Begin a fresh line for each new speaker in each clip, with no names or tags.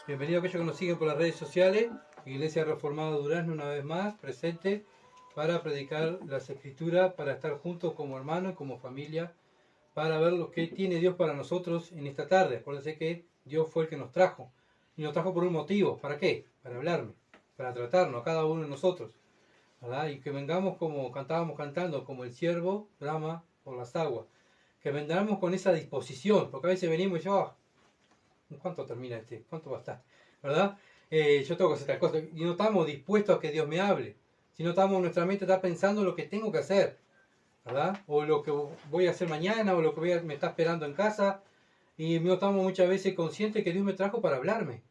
Bienvenido a aquellos que nos siguen por las redes sociales. Iglesia Reformada Durazno, una vez más, presente para predicar las Escrituras, para estar juntos como hermanos, como familia, para ver lo que tiene Dios para nosotros en esta tarde. Acuérdense que Dios fue el que nos trajo. Y nos trajo por un motivo. ¿Para qué? Para hablarme, para tratarnos a cada uno de nosotros, ¿verdad? Y que vengamos como cantábamos cantando, como el ciervo brama por las aguas. Que vengamos con esa disposición, porque a veces venimos y yo, ¿cuánto termina este? ¿Cuánto va a estar? ¿Verdad? Yo tengo que hacer tal cosa. Y no estamos dispuestos a que Dios me hable. Si no estamos, nuestra mente está pensando lo que tengo que hacer, ¿verdad? O lo que voy a hacer mañana, o lo que me está esperando en casa. Y no estamos muchas veces conscientes que Dios me trajo para hablarme.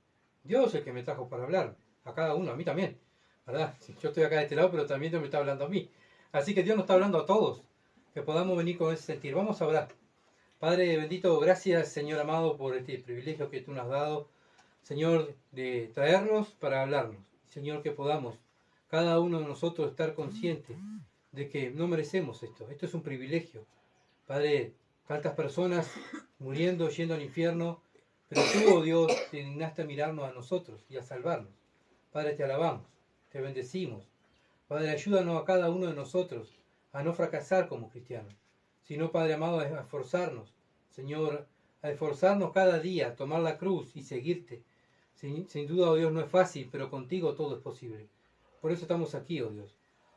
Dios es el que me trajo para hablarme. A cada uno, a mí también. ¿Verdad? Yo estoy acá de este lado, pero también Dios me está hablando a mí. Así que Dios nos está hablando a todos. Que podamos venir con ese sentir. Vamos a orar. Padre bendito, gracias Señor amado por este privilegio que tú nos has dado, Señor, de traernos para hablarnos. Señor, que podamos cada uno de nosotros estar consciente de que no merecemos esto. Esto es un privilegio. Padre, tantas personas muriendo, yendo al infierno, pero tú, oh Dios, te dignaste a mirarnos a nosotros y a salvarnos. Padre, te alabamos, te bendecimos. Padre, ayúdanos a cada uno de nosotros a no fracasar como cristianos, sino, Padre amado, a esforzarnos, Señor, a esforzarnos cada día, a tomar la cruz y seguirte. Sin duda, oh Dios, no es fácil, pero contigo todo es posible. Por eso estamos aquí, oh Dios,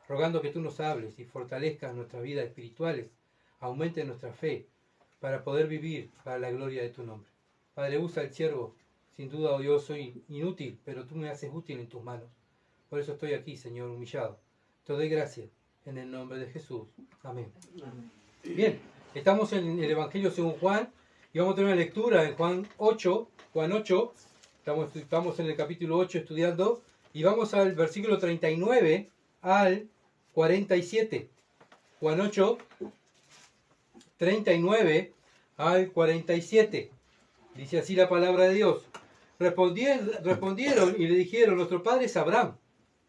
rogando que tú nos hables y fortalezcas nuestras vidas espirituales, aumente nuestra fe, para poder vivir para la gloria de tu nombre. Padre, usa el siervo. Sin duda, oh Dios, soy inútil, pero tú me haces útil en tus manos. Por eso estoy aquí, Señor, humillado. Te doy gracias en el nombre de Jesús. Amén. Bien, estamos en el Evangelio según Juan y vamos a tener una lectura en Juan 8. Estamos en el capítulo 8 estudiando y vamos al versículo 39 al 47. Juan 8, 39 al 47. Dice así la palabra de Dios. Respondieron y le dijeron, nuestro padre es Abraham.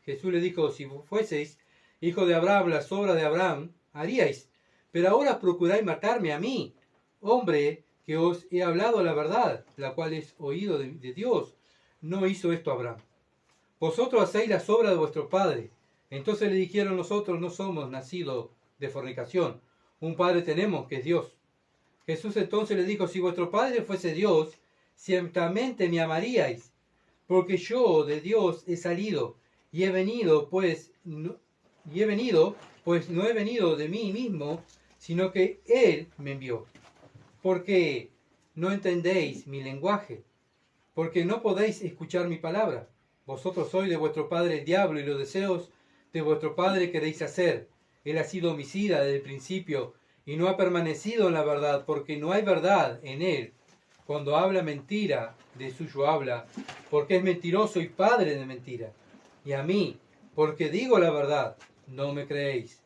Jesús le dijo, si fueseis hijo de Abraham, las obras de Abraham haríais. Pero ahora procuráis matarme a mí, hombre, que os he hablado la verdad, la cual es oído de Dios. No hizo esto Abraham. Vosotros hacéis las obras de vuestro padre. Entonces le dijeron, nosotros no somos nacidos de fornicación. Un padre tenemos, que es Dios. Jesús entonces le dijo, si vuestro padre fuese Dios, ciertamente me amaríais, porque yo de Dios he salido, y he venido, pues no he venido de mí mismo, sino que Él me envió. Porque no entendéis mi lenguaje, porque no podéis escuchar mi palabra. Vosotros sois de vuestro padre el diablo, y los deseos de vuestro padre queréis hacer. Él ha sido homicida desde el principio, y no ha permanecido en la verdad, porque no hay verdad en él. Cuando habla mentira, de suyo habla, porque es mentiroso y padre de mentira. Y a mí, porque digo la verdad, no me creéis.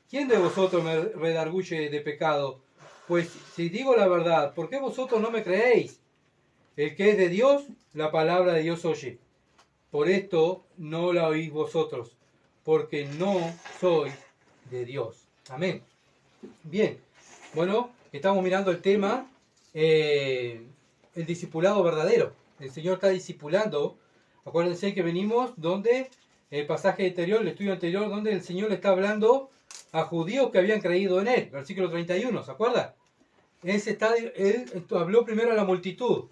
¿Quién de vosotros me redarguye de pecado? Pues si digo la verdad, ¿por qué vosotros no me creéis? El que es de Dios, la palabra de Dios oye. Por esto no la oís vosotros, porque no sois de Dios. Amén. Bien, bueno, estamos mirando el tema, el discipulado verdadero. El Señor está discipulando. Acuérdense que venimos donde el pasaje anterior, el estudio anterior, donde el Señor le está hablando a judíos que habían creído en Él. Versículo 31, ¿se acuerda? Él habló primero a la multitud.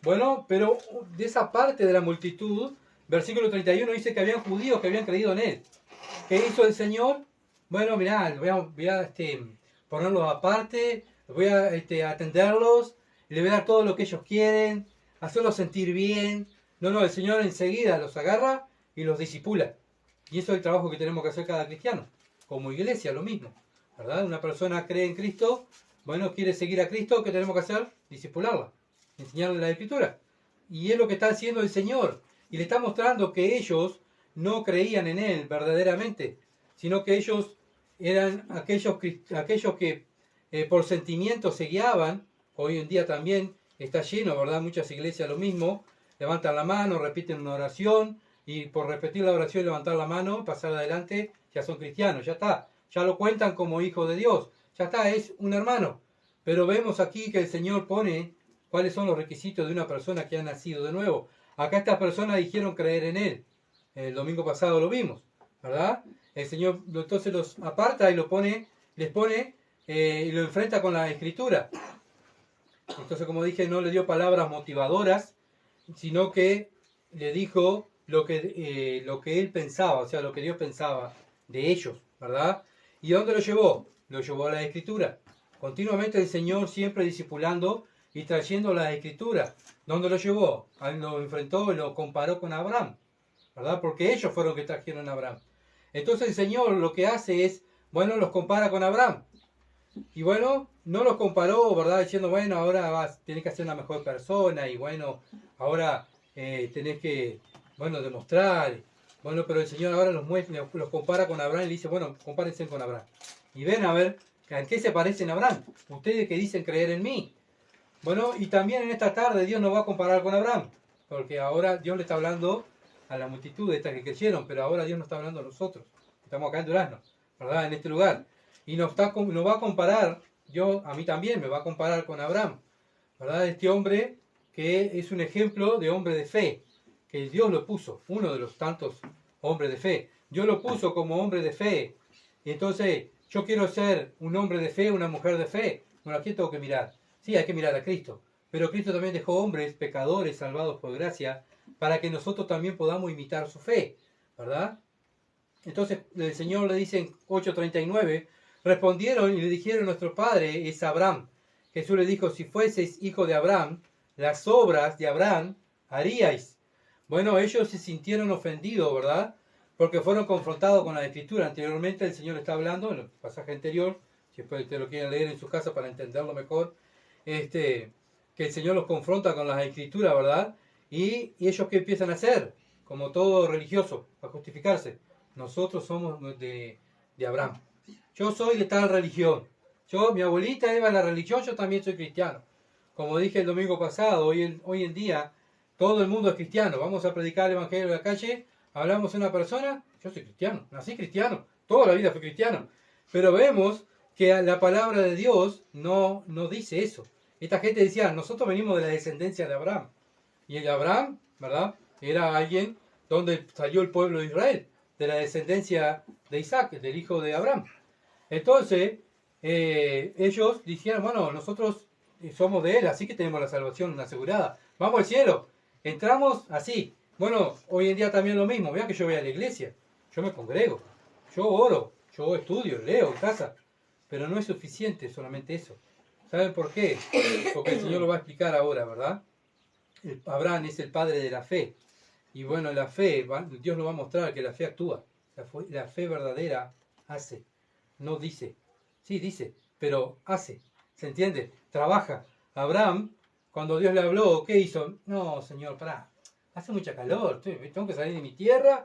Bueno, pero de esa parte de la multitud, versículo 31 dice que habían judíos que habían creído en Él. ¿Qué hizo el Señor? Bueno, mirá, voy a ponerlos aparte, voy a atenderlos, les voy a dar todo lo que ellos quieren, hacerlos sentir bien. No, el Señor enseguida los agarra y los discipula. Y eso es el trabajo que tenemos que hacer cada cristiano. Como iglesia, lo mismo, ¿verdad? Una persona cree en Cristo, bueno, quiere seguir a Cristo, ¿qué tenemos que hacer? Discipularla, enseñarle la Escritura. Y es lo que está haciendo el Señor. Y le está mostrando que ellos no creían en Él verdaderamente, sino que ellos eran aquellos que por sentimientos se guiaban. Hoy en día también está lleno, ¿verdad? Muchas iglesias lo mismo, levantan la mano, repiten una oración, y por repetir la oración y levantar la mano, pasar adelante, ya son cristianos, ya está, ya lo cuentan como hijo de Dios, ya está, es un hermano. Pero vemos aquí que el Señor pone cuáles son los requisitos de una persona que ha nacido de nuevo. acá estas personas dijeron creer en él. El domingo pasado lo vimos, ¿verdad? El Señor entonces los aparta y les pone y lo enfrenta con la Escritura. Entonces, como dije, no le dio palabras motivadoras, sino que le dijo lo que él pensaba, o sea, lo que Dios pensaba de ellos, ¿verdad? ¿Y dónde lo llevó? Lo llevó a la Escritura. Continuamente el Señor siempre discipulando y trayendo la Escritura. ¿Dónde lo llevó? Lo enfrentó y lo comparó con Abraham, ¿verdad? Porque ellos fueron los que trajeron a Abraham. Entonces el Señor lo que hace es, bueno, los compara con Abraham. Y bueno, no los comparó, ¿verdad? Diciendo, bueno, ahora tenés que ser una mejor persona y bueno, ahora tenés que, bueno, demostrar. Bueno, pero el Señor ahora los compara con Abraham y le dice, bueno, compárense con Abraham. Y ven a ver, ¿en qué se parecen a Abraham? Ustedes que dicen creer en mí. Bueno, y también en esta tarde Dios nos va a comparar con Abraham, porque ahora Dios le está hablando a la multitud de estas que creyeron, pero ahora Dios nos está hablando a nosotros. Estamos acá en Durazno, ¿verdad? En este lugar. Y nos va a comparar, a mí también me va a comparar con Abraham, ¿verdad? Este hombre que es un ejemplo de hombre de fe, que Dios lo puso, uno de los tantos hombres de fe. Dios lo puso como hombre de fe. Y entonces, yo quiero ser un hombre de fe, una mujer de fe. Bueno, ¿a quién tengo que mirar? Sí, hay que mirar a Cristo. Pero Cristo también dejó hombres, pecadores, salvados por gracia, para que nosotros también podamos imitar su fe, ¿verdad? Entonces el Señor le dice en 8:39, respondieron y le dijeron, nuestro padre es Abraham. Jesús le dijo, si fueseis hijo de Abraham, las obras de Abraham haríais. Bueno, ellos se sintieron ofendidos, ¿verdad? Porque fueron confrontados con la Escritura. Anteriormente el Señor está hablando, en el pasaje anterior, si después ustedes lo quieren leer en su casa para entenderlo mejor, que el Señor los confronta con las Escrituras, ¿verdad? Y ellos ¿qué empiezan a hacer? Como todo religioso, a justificarse. Nosotros somos de Abraham. Yo soy de tal religión. Mi abuelita iba a la religión, yo también soy cristiano. Como dije el domingo pasado, hoy en día todo el mundo es cristiano. Vamos a predicar el evangelio en la calle, hablamos a una persona, yo soy cristiano, nací cristiano, toda la vida fui cristiano. Pero vemos que la palabra de Dios no dice eso. Esta gente decía, nosotros venimos de la descendencia de Abraham. Y el Abraham, ¿verdad? Era alguien donde salió el pueblo de Israel, de la descendencia de Isaac, del hijo de Abraham. Entonces, ellos dijeron, bueno, nosotros somos de él, así que tenemos la salvación asegurada. Vamos al cielo, entramos así. Bueno, hoy en día también lo mismo. Vean que yo voy a la iglesia, yo me congrego, yo oro, yo estudio, leo en casa. Pero no es suficiente solamente eso. ¿Saben por qué? Porque el Señor lo va a explicar ahora, ¿verdad? Abraham es el padre de la fe. Y bueno, la fe, Dios nos va a mostrar que la fe actúa. La fe verdadera hace, no dice. Sí, dice, pero hace. ¿Se entiende? Trabaja. Abraham, cuando Dios le habló, ¿qué hizo? No, Señor, pará. Hace mucha calor. Tengo que salir de mi tierra,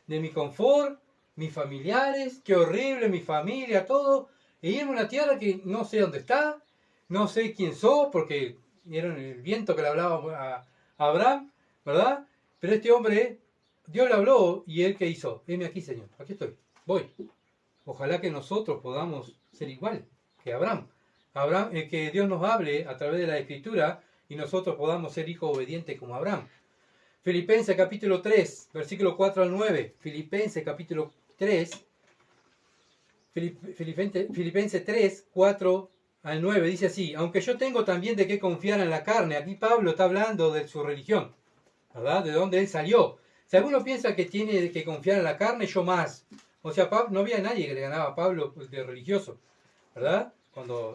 de mi confort, mis familiares. Qué horrible, mi familia, todo. E irme a una tierra que no sé dónde está, no sé quién soy, porque era el viento que le hablaba a Abraham, ¿verdad? Pero este hombre, Dios le habló y él ¿qué hizo? Heme aquí, Señor, aquí estoy, voy. Ojalá que nosotros podamos ser igual que Abraham. Que Dios nos hable a través de la Escritura y nosotros podamos ser hijos obedientes como Abraham. Filipenses capítulo 3, versículo 4 al 9. Filipenses capítulo 3, Filipenses 3, 4 al 9, dice así, aunque yo tengo también de qué confiar en la carne. Aquí Pablo está hablando de su religión, ¿verdad? De dónde él salió. Si alguno piensa que tiene que confiar en la carne, yo más. O sea, no había nadie que le ganaba a Pablo de religioso, ¿verdad?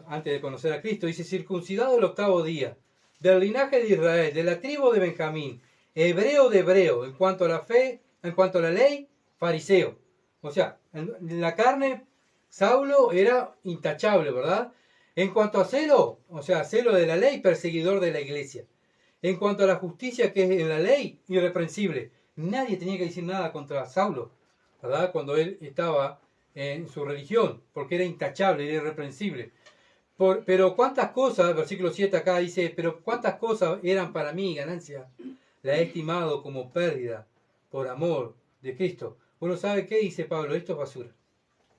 Antes de conocer a Cristo, dice, circuncidado el 8º día, del linaje de Israel, de la tribu de Benjamín, hebreo de hebreo, en cuanto a la fe, en cuanto a la ley, fariseo. O sea, en la carne, Saulo era intachable, ¿verdad? En cuanto a celo, o sea, celo de la ley, perseguidor de la iglesia. En cuanto a la justicia que es en la ley, irreprensible. Nadie tenía que decir nada contra Saulo, ¿verdad? Cuando él estaba en su religión, porque era intachable, era irreprensible. Pero cuántas cosas, versículo 7 acá dice, pero cuántas cosas eran para mí ganancia, la he estimado como pérdida por amor de Cristo. Uno sabe qué dice Pablo, esto es basura,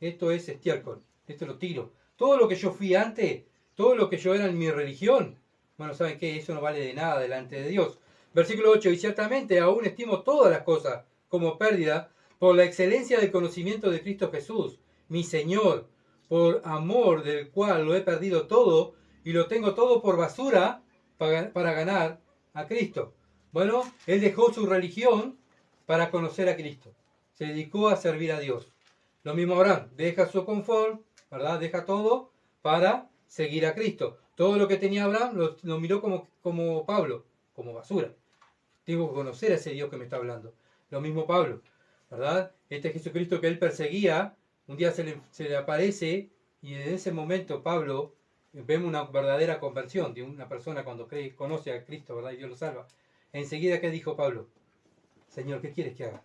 esto es estiércol, esto lo tiro. Todo lo que yo fui antes, todo lo que yo era en mi religión, bueno, ¿saben qué? Eso no vale de nada delante de Dios. Versículo 8, y ciertamente aún estimo todas las cosas como pérdida por la excelencia del conocimiento de Cristo Jesús, mi Señor, por amor del cual lo he perdido todo y lo tengo todo por basura para ganar a Cristo. Bueno, él dejó su religión para conocer a Cristo. Se dedicó a servir a Dios. Lo mismo Abraham, deja su confort, ¿verdad? Deja todo para seguir a Cristo. Todo lo que tenía Abraham lo miró como Pablo, como basura. Tengo que conocer a ese Dios que me está hablando. Lo mismo Pablo, ¿verdad? Este Jesucristo que él perseguía, un día se le aparece y en ese momento Pablo vemos una verdadera conversión de una persona cuando conoce a Cristo, ¿verdad? Y Dios lo salva. Enseguida, ¿qué dijo Pablo? Señor, ¿qué quieres que haga?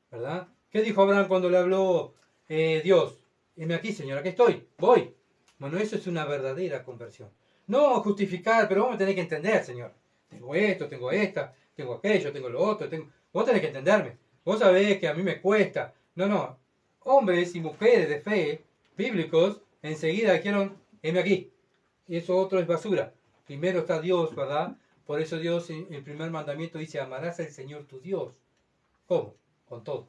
¿Verdad? ¿Qué dijo Abraham cuando le habló Dios? Heme aquí, Señor, aquí estoy, voy. Bueno, eso es una verdadera conversión. No justificar, pero vos me tenés que entender, Señor. Tengo esto, tengo esta, tengo aquello, tengo lo otro. Vos tenés que entenderme. Vos sabés que a mí me cuesta. No. Hombres y mujeres de fe, bíblicos, enseguida dijeron, heme aquí. Y eso otro es basura. Primero está Dios, ¿verdad? Por eso Dios en el primer mandamiento dice, amarás al Señor tu Dios. ¿Cómo? Con todo.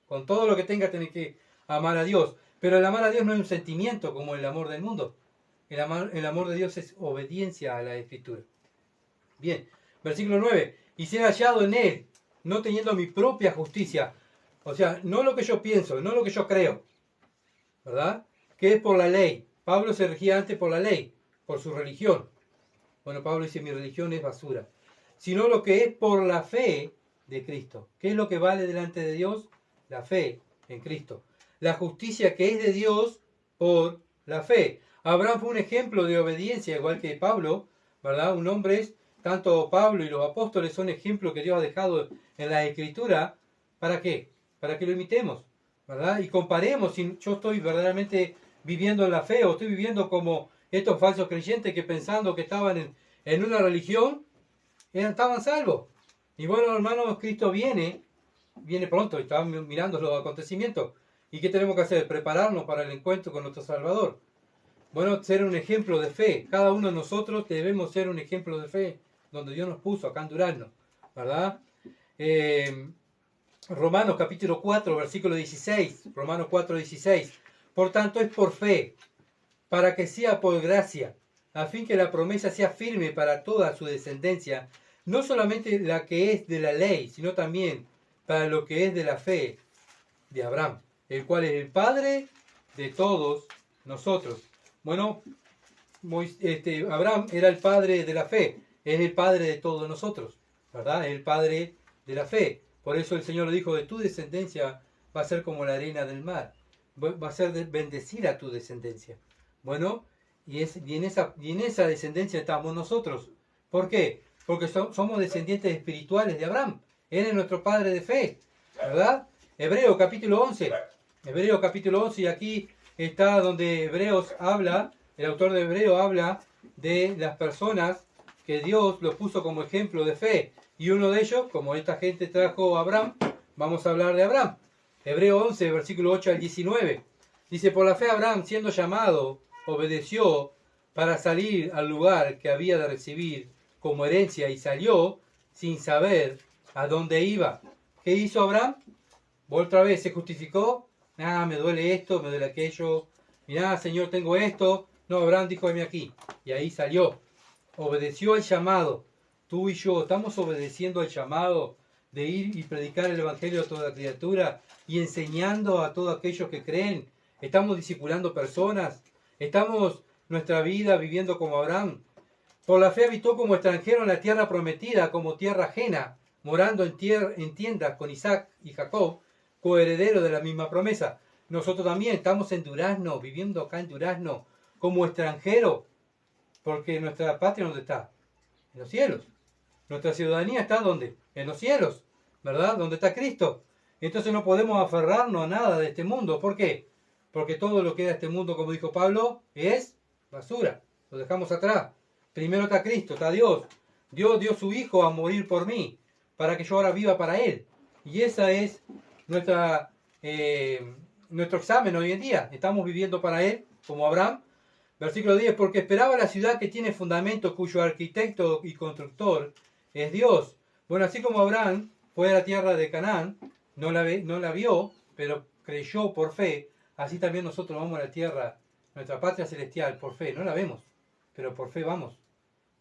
Con todo lo que tengas tenés que amar a Dios. Pero el amar a Dios no es un sentimiento como el amor del mundo. El amor de Dios es obediencia a la Escritura. Bien, versículo 9. Y ser hallado en Él, no teniendo mi propia justicia. O sea, no lo que yo pienso, no lo que yo creo. ¿Verdad? Que es por la ley. Pablo se regía antes por la ley, por su religión. Bueno, Pablo dice, mi religión es basura. Sino lo que es por la fe de Cristo. ¿Qué es lo que vale delante de Dios? La fe en Cristo. La justicia que es de Dios por la fe. Abraham fue un ejemplo de obediencia, igual que Pablo, ¿verdad? Un hombre es, tanto Pablo y los apóstoles son ejemplos que Dios ha dejado en la Escritura. ¿Para qué? Para que lo imitemos, ¿verdad? Y comparemos si yo estoy verdaderamente viviendo en la fe o estoy viviendo como estos falsos creyentes que pensando que estaban en una religión, estaban salvos. Y bueno, hermanos, Cristo viene pronto y estamos mirando los acontecimientos. ¿Y qué tenemos que hacer? Prepararnos para el encuentro con nuestro Salvador. Bueno, ser un ejemplo de fe. Cada uno de nosotros debemos ser un ejemplo de fe, donde Dios nos puso acá en Durazno, ¿verdad? Romanos capítulo 4, versículo 16. Romanos 4, 16. Por tanto, es por fe, para que sea por gracia, a fin que la promesa sea firme para toda su descendencia, no solamente la que es de la ley, sino también para lo que es de la fe de Abraham, el cual es el padre de todos nosotros. Bueno, Abraham era el padre de la fe, es el padre de todos nosotros, ¿verdad? Es el padre de la fe. Por eso el Señor dijo, de tu descendencia va a ser como la arena del mar, va a ser bendecida tu descendencia. Bueno, y en esa descendencia estamos nosotros. ¿Por qué? Porque somos descendientes espirituales de Abraham. Él es nuestro padre de fe, ¿verdad? Hebreo capítulo 11. Hebreo capítulo 11, y aquí está donde Hebreos habla, el autor de Hebreo habla de las personas que Dios los puso como ejemplo de fe. Y uno de ellos, como esta gente trajo a Abraham, vamos a hablar de Abraham. Hebreo 11, versículo 8 al 19. Dice, por la fe Abraham, siendo llamado, obedeció para salir al lugar que había de recibir como herencia y salió sin saber a dónde iba. ¿Qué hizo Abraham? Otra vez se justificó. Me duele esto, me duele aquello. Mirá, Señor, tengo esto. No, Abraham dijo, venme aquí. Y ahí salió. Obedeció el llamado. Tú y yo estamos obedeciendo el llamado de ir y predicar el Evangelio a toda criatura y enseñando a todos aquellos que creen. Estamos discipulando personas. Estamos nuestra vida viviendo como Abraham. Por la fe habitó como extranjero en la tierra prometida, como tierra ajena, morando en tiendas con Isaac y Jacob, coherederos de la misma promesa. Nosotros también estamos en Durazno, viviendo acá en Durazno, como extranjeros, porque nuestra patria, ¿dónde está? En los cielos. Nuestra ciudadanía está ¿dónde? En los cielos, ¿verdad? Donde está Cristo. Entonces no podemos aferrarnos a nada de este mundo. ¿Por qué? Porque todo lo que es de este mundo, como dijo Pablo, es basura. Lo dejamos atrás. Primero está Cristo, está Dios. Dios dio su Hijo a morir por mí, para que yo ahora viva para Él. Y esa es nuestro examen hoy en día. Estamos viviendo para Él, como Abraham. Versículo 10, porque esperaba la ciudad que tiene fundamento, cuyo arquitecto y constructor es Dios. Bueno, así como Abraham fue a la tierra de Canaán, no la vio, pero creyó por fe, así también nosotros vamos a la tierra, nuestra patria celestial, por fe. No la vemos, pero por fe vamos.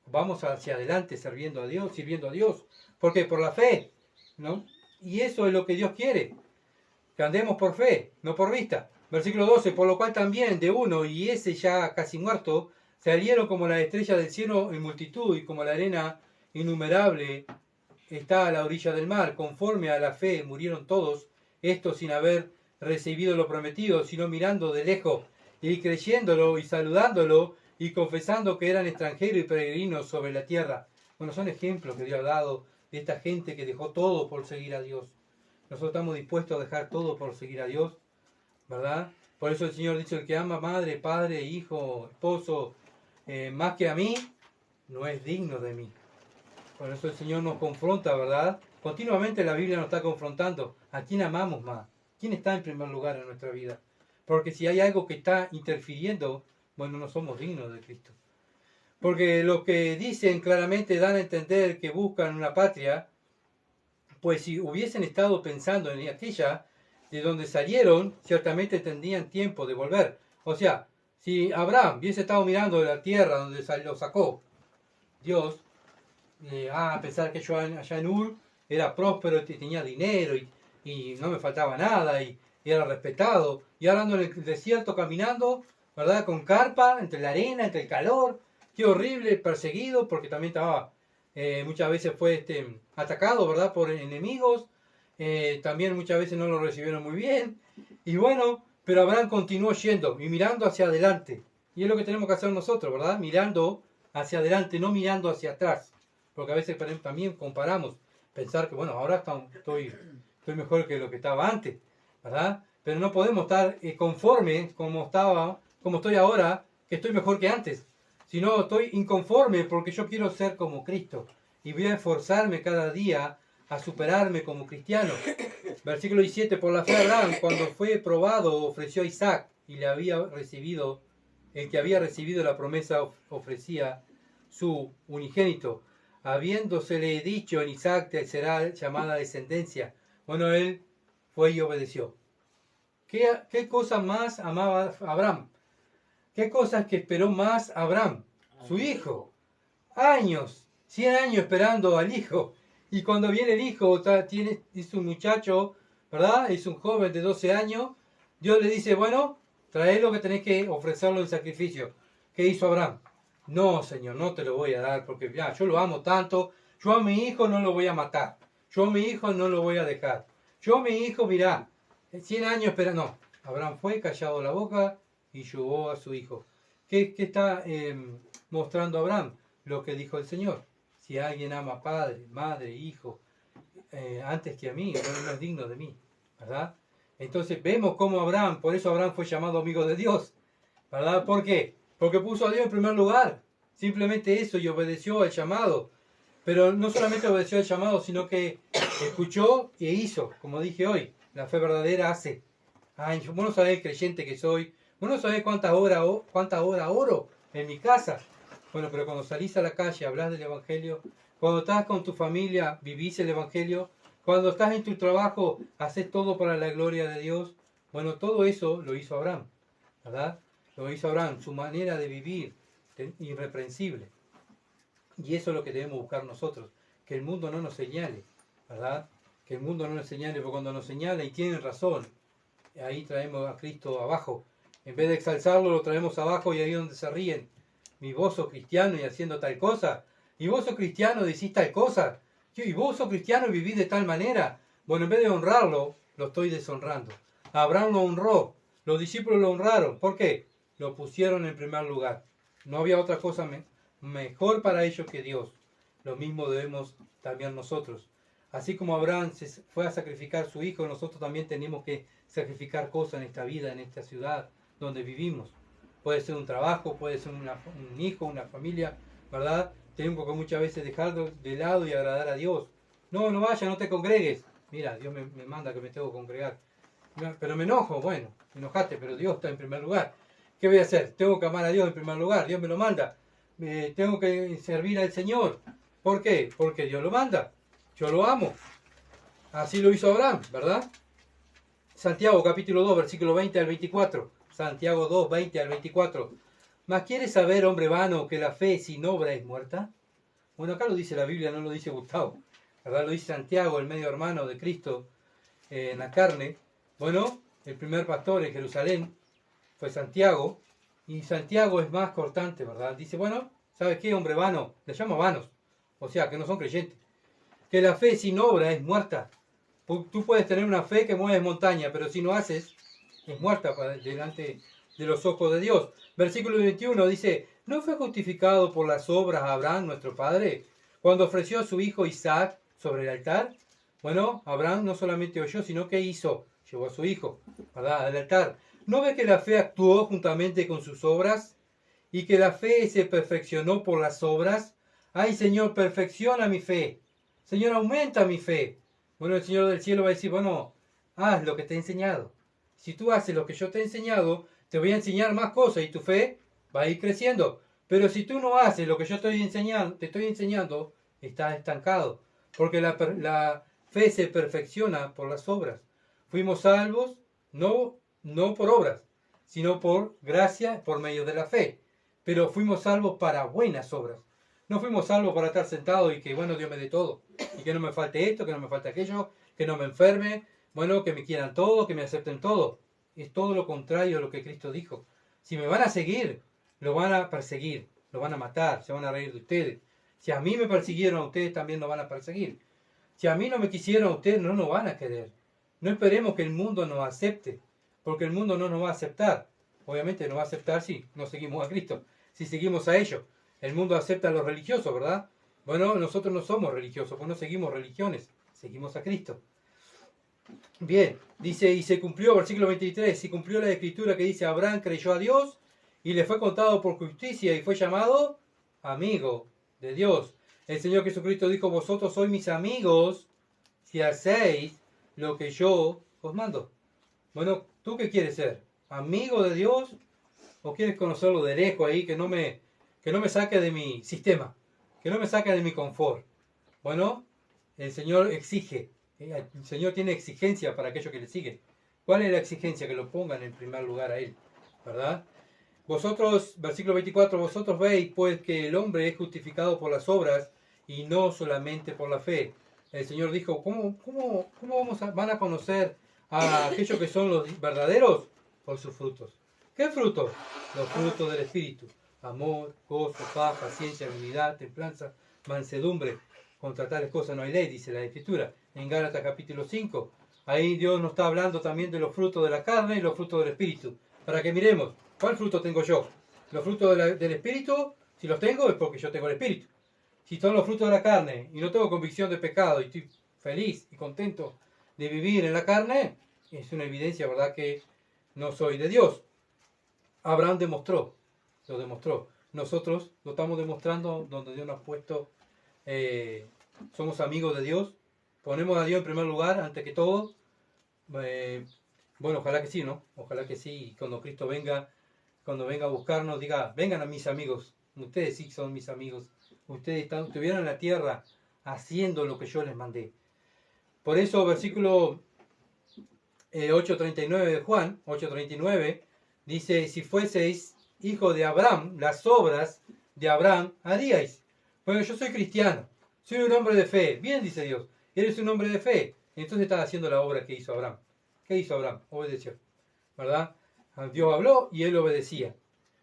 Vamos hacia adelante sirviendo a Dios. ¿Por qué? Por la fe, ¿no? Y eso es lo que Dios quiere, que andemos por fe, no por vista. Versículo 12, por lo cual también de uno, y ese ya casi muerto, salieron como las estrellas del cielo en multitud, y como la arena innumerable está a la orilla del mar. Conforme a la fe murieron todos, estos sin haber recibido lo prometido, sino mirando de lejos, y creyéndolo, y saludándolo, y confesando que eran extranjeros y peregrinos sobre la tierra. Bueno, son ejemplos que Dios ha dado de esta gente que dejó todo por seguir a Dios. Nosotros estamos dispuestos a dejar todo por seguir a Dios, ¿verdad? Por eso el Señor dice, el que ama madre, padre, hijo, esposo, más que a mí, no es digno de mí. Por eso el Señor nos confronta, ¿verdad? Continuamente la Biblia nos está confrontando. ¿A quién amamos más? ¿Quién está en primer lugar en nuestra vida? Porque si hay algo que está interfiriendo, bueno, no somos dignos de Cristo. Porque lo que dicen claramente dan a entender que buscan una patria, pues si hubiesen estado pensando en aquella de donde salieron, ciertamente tendrían tiempo de volver. O sea, si Abraham hubiese estado mirando la tierra donde lo sacó Dios, a pesar que yo allá en Ur era próspero, tenía dinero y no me faltaba nada y era respetado, y ahora ando en el desierto caminando, ¿verdad? Con carpa, entre la arena, entre el calor, qué horrible, perseguido, porque también estaba, muchas veces fue atacado, ¿verdad? Por enemigos, también muchas veces no lo recibieron muy bien, y bueno, pero Abraham continuó yendo y mirando hacia adelante, y es lo que tenemos que hacer nosotros, ¿verdad? Mirando hacia adelante, no mirando hacia atrás, porque a veces también comparamos, pensar que, bueno, ahora estoy mejor que lo que estaba antes, ¿verdad? Pero no podemos estar conformes como estoy ahora, que estoy mejor que antes, sino estoy inconforme porque yo quiero ser como Cristo y voy a esforzarme cada día a superarme como cristiano. Versículo 17, por la fe Abraham, cuando fue probado, ofreció a Isaac y le había recibido, el que había recibido la promesa ofrecía su unigénito, habiéndosele dicho en Isaac te será llamada descendencia. Bueno, él fue y obedeció. ¿Qué cosa más amaba Abraham? ¿Qué cosas que esperó más Abraham? Su hijo. Años, 100 años esperando al hijo. Y cuando viene el hijo, es un muchacho, ¿verdad? Es un joven de 12 años. Dios le dice, bueno, trae lo que tenés que ofrecerlo en sacrificio. ¿Qué hizo Abraham? No, Señor, no te lo voy a dar porque ya, yo lo amo tanto. Yo a mi hijo no lo voy a matar. Yo a mi hijo no lo voy a dejar. Yo a mi hijo, mirá, 100 años esperando. No, Abraham fue callado la boca y llevó a su hijo. ¿Qué está mostrando Abraham? Lo que dijo el Señor. Si alguien ama padre, madre, hijo, antes que a mí, bueno, no es digno de mí, ¿verdad? Entonces vemos cómo Abraham, por eso Abraham fue llamado amigo de Dios, ¿verdad? ¿Por qué? Porque puso a Dios en primer lugar, simplemente eso, y obedeció al llamado. Pero no solamente obedeció al llamado, sino que escuchó e hizo, como dije hoy, la fe verdadera hace. Ay, vos no sabés el creyente que soy, vos no sabés cuántas horas oro en mi casa. Bueno, pero cuando salís a la calle, hablas del Evangelio, cuando estás con tu familia, vivís el Evangelio, cuando estás en tu trabajo, haces todo para la gloria de Dios. Bueno, todo eso lo hizo Abraham, ¿verdad? Lo hizo Abraham, su manera de vivir, irreprensible. Y eso es lo que debemos buscar nosotros, que el mundo no nos señale, ¿verdad? Que el mundo no nos señale, porque cuando nos señala, y tienen razón, ahí traemos a Cristo abajo. En vez de exalzarlo, lo traemos abajo y ahí es donde se ríen. Y vos sos cristiano y haciendo tal cosa. Y vos sos cristiano y decís tal cosa. Y vos sos cristiano y vivís de tal manera. Bueno, en vez de honrarlo, lo estoy deshonrando. Abraham lo honró. Los discípulos lo honraron. ¿Por qué? Lo pusieron en primer lugar. No había otra cosa mejor para ellos que Dios. Lo mismo debemos también nosotros. Así como Abraham se fue a sacrificar a su hijo, nosotros también tenemos que sacrificar cosas en esta vida, en esta ciudad donde vivimos. Puede ser un trabajo, puede ser un hijo, una familia, ¿verdad? Tengo que muchas veces dejarlo de lado y agradar a Dios. No, no vayas, no te congregues. Mira, Dios me manda que me tengo que congregar. Pero me enojo, bueno, enojaste, pero Dios está en primer lugar. ¿Qué voy a hacer? Tengo que amar a Dios en primer lugar, Dios me lo manda. Tengo que servir al Señor. ¿Por qué? Porque Dios lo manda. yo lo amo. Así lo hizo Abraham, ¿verdad? Santiago capítulo 2, versículo 20 al 24. Santiago 2, 20 al 24. ¿Mas quieres saber, hombre vano, que la fe sin obra es muerta? Bueno, acá lo dice la Biblia, no lo dice Gustavo, ¿verdad? Lo dice Santiago, el medio hermano de Cristo en la carne. Bueno, el primer pastor en Jerusalén fue Santiago, y Santiago es más cortante, ¿verdad? Dice, bueno, ¿sabes qué, hombre vano? Le llama vanos, o sea, que no son creyentes. Que la fe sin obra es muerta. Tú puedes tener una fe que mueves montaña, pero si no haces, es muerta delante de los ojos de Dios. Versículo 21 dice, ¿no fue justificado por las obras Abraham, nuestro padre, cuando ofreció a su hijo Isaac sobre el altar? Bueno, Abraham no solamente oyó, sino que hizo, llevó a su hijo, ¿verdad?, al altar. ¿No ve que la fe actuó juntamente con sus obras? Y que la fe se perfeccionó por las obras. Ay, Señor, perfecciona mi fe. Señor, aumenta mi fe. Bueno, el Señor del cielo va a decir, bueno, haz lo que te he enseñado. Si tú haces lo que yo te he enseñado, te voy a enseñar más cosas y tu fe va a ir creciendo. Pero si tú no haces lo que yo te estoy enseñando, estás estancado. Porque la fe se perfecciona por las obras. Fuimos salvos no por obras, sino por gracia, por medio de la fe. Pero fuimos salvos para buenas obras. No fuimos salvos para estar sentados y que, bueno, Dios me dé todo. Y que no me falte esto, que no me falte aquello, que no me enferme, bueno, que me quieran todo, que me acepten todo. Es todo lo contrario a lo que Cristo dijo. Si me van a seguir, lo van a perseguir, lo van a matar, se van a reír de ustedes. Si a mí me persiguieron, a ustedes también lo van a perseguir. Si a mí no me quisieron, a ustedes no nos van a querer. No esperemos que el mundo nos acepte, porque el mundo no nos va a aceptar. Obviamente nos va a aceptar si no seguimos a Cristo, si seguimos a ellos. El mundo acepta a los religiosos, ¿verdad? Bueno, nosotros no somos religiosos, pues no seguimos religiones, seguimos a Cristo. Bien, dice, y se cumplió, versículo 23, se cumplió la escritura que dice, Abraham creyó a Dios y le fue contado por justicia y fue llamado amigo de Dios. El Señor Jesucristo dijo, vosotros sois mis amigos si hacéis lo que yo os mando. Bueno, ¿tú qué quieres ser? ¿Amigo de Dios? ¿O quieres conocerlo de lejos ahí, que no me saque de mi sistema, que no me saque de mi confort? Bueno, el Señor exige, el Señor tiene exigencia para aquellos que le siguen. ¿Cuál es la exigencia? Que lo pongan en primer lugar a Él, ¿verdad? Vosotros, versículo 24, vosotros veis pues que el hombre es justificado por las obras y no solamente por la fe. El Señor dijo, ¿cómo van a conocer a aquellos que son los verdaderos? Por sus frutos. ¿Qué frutos? Los frutos del Espíritu. Amor, gozo, paz, paciencia, unidad, templanza, mansedumbre. Contra tales cosas no hay ley, dice la Escritura. En Gálatas capítulo 5. Ahí Dios nos está hablando también de los frutos de la carne y los frutos del Espíritu. Para que miremos, ¿cuál fruto tengo yo? Los frutos del Espíritu, si los tengo es porque yo tengo el Espíritu. Si son los frutos de la carne y no tengo convicción de pecado y estoy feliz y contento de vivir en la carne, es una evidencia, ¿verdad?, que no soy de Dios. Abraham lo demostró. Nosotros lo estamos demostrando donde Dios nos ha puesto. Somos amigos de Dios. Ponemos a Dios en primer lugar, antes que todo. Bueno, ojalá que sí, ¿no? Ojalá que sí. Y cuando Cristo venga a buscarnos, diga, vengan a mis amigos. Ustedes sí son mis amigos. Ustedes estuvieron en la tierra haciendo lo que yo les mandé. Por eso, versículo 8.39 de Juan, 8.39, dice, si fueseis hijo de Abraham, las obras de Abraham haríais. Bueno, yo soy cristiano, soy un hombre de fe. Bien, dice Dios, eres un hombre de fe. Entonces estás haciendo la obra que hizo Abraham. ¿Qué hizo Abraham? Obedeció, ¿verdad? Dios habló y él obedecía.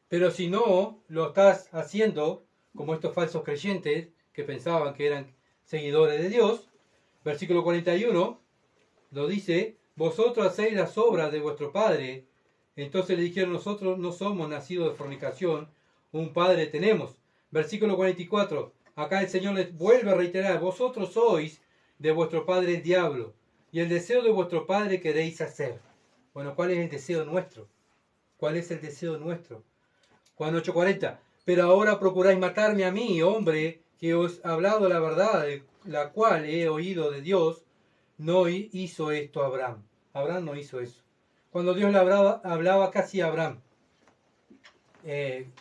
Pero si no lo estás haciendo, como estos falsos creyentes que pensaban que eran seguidores de Dios, versículo 41 lo dice, vosotros hacéis las obras de vuestro padre. Entonces le dijeron, nosotros no somos nacidos de fornicación, un padre tenemos. Versículo 44, acá el Señor les vuelve a reiterar, vosotros sois de vuestro padre el diablo, y el deseo de vuestro padre queréis hacer. Bueno, ¿cuál es el deseo nuestro? ¿Cuál es el deseo nuestro? Juan 8:40, pero ahora procuráis matarme a mí, hombre, que os he hablado la verdad, la cual he oído de Dios. No hizo esto Abraham. Abraham no hizo eso. Cuando Dios le hablaba casi a Abraham,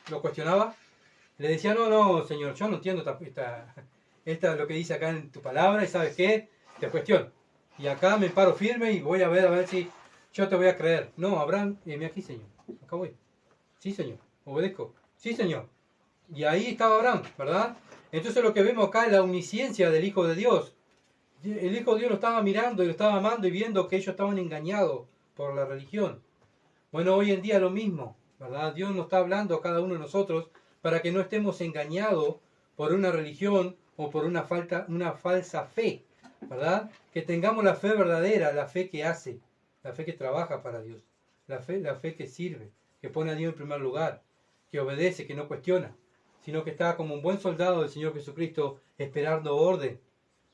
lo cuestionaba, le decía, no, Señor, yo no entiendo esta es lo que dice acá en tu palabra, y ¿sabes qué? Te cuestiono. Y acá me paro firme y voy a ver si yo te voy a creer. No, Abraham, mira aquí, Señor. Acá voy. Sí, Señor. Obedezco. Sí, Señor. Y ahí estaba Abraham, ¿verdad? Entonces lo que vemos acá es la omnisciencia del Hijo de Dios. El Hijo de Dios lo estaba mirando y lo estaba amando y viendo que ellos estaban engañados por la religión. Bueno, hoy en día lo mismo, ¿verdad? Dios nos está hablando a cada uno de nosotros para que no estemos engañados por una religión o por una falsa fe, ¿verdad? Que tengamos la fe verdadera, la fe que hace, la fe que trabaja para Dios, la fe que sirve, que pone a Dios en primer lugar, que obedece, que no cuestiona, sino que está como un buen soldado del Señor Jesucristo esperando orden.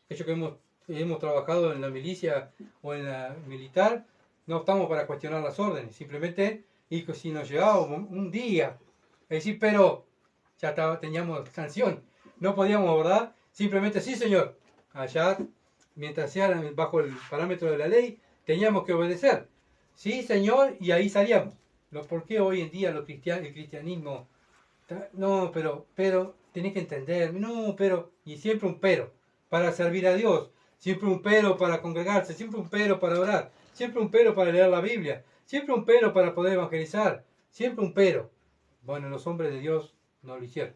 Aquellos que hemos trabajado en la milicia o en la militar, no estamos para cuestionar las órdenes, simplemente, y si nos llegaba un día, es decir, pero ya teníamos sanción, no podíamos, ¿verdad? Simplemente, sí, Señor, allá, mientras sea bajo el parámetro de la ley, teníamos que obedecer. Sí, Señor, y ahí salíamos. ¿Por qué hoy en día el cristianismo? No, pero, tenés que entender, no, pero, y siempre un pero, para servir a Dios, siempre un pero para congregarse, siempre un pero para orar, siempre un pero para leer la Biblia, siempre un pero para poder evangelizar, siempre un pero. Bueno, los hombres de Dios no lo hicieron.